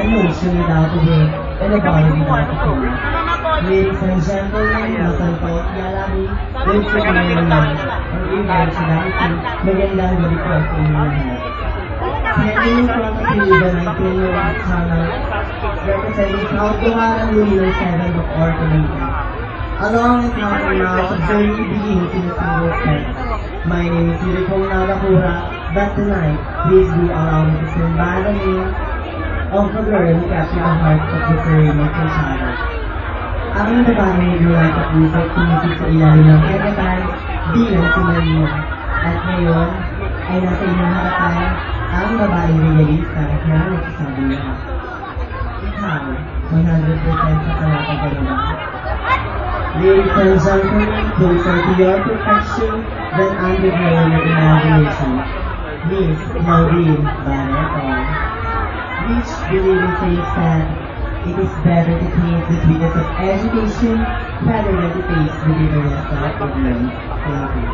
emotion without a word, and a body without a soul. Ladies and gentlemen, welcome po si Alabi, with the Maryland, ang event sa Dahiti, magandang gabi po sa inyo lahat. Standing in front of you, the 19-year-old channel, representing South Guaran Lunar 7 of Ortolita. Along with our now, the journey begins in a single step. My name is Yuriko Nagakura, but tonight, please do allow me to sing by the name of the girl who captured the heart of the Serena Channel. Ang babaeng naglulat at pusat tumisip sa ilalim ng kagatan bilang si Marina. At ngayon ay nasa inyong harapan ang babaeng realista na nagsasabi niya. Ikaw, 100% sa kalakagalan. Ladies and gentlemen, closer to your perfection than underground your imagination. Miss Maureen Barreto, which believing says that it is better to taste the sweetness of education rather than to taste the bitterness of ignorance. Thank you.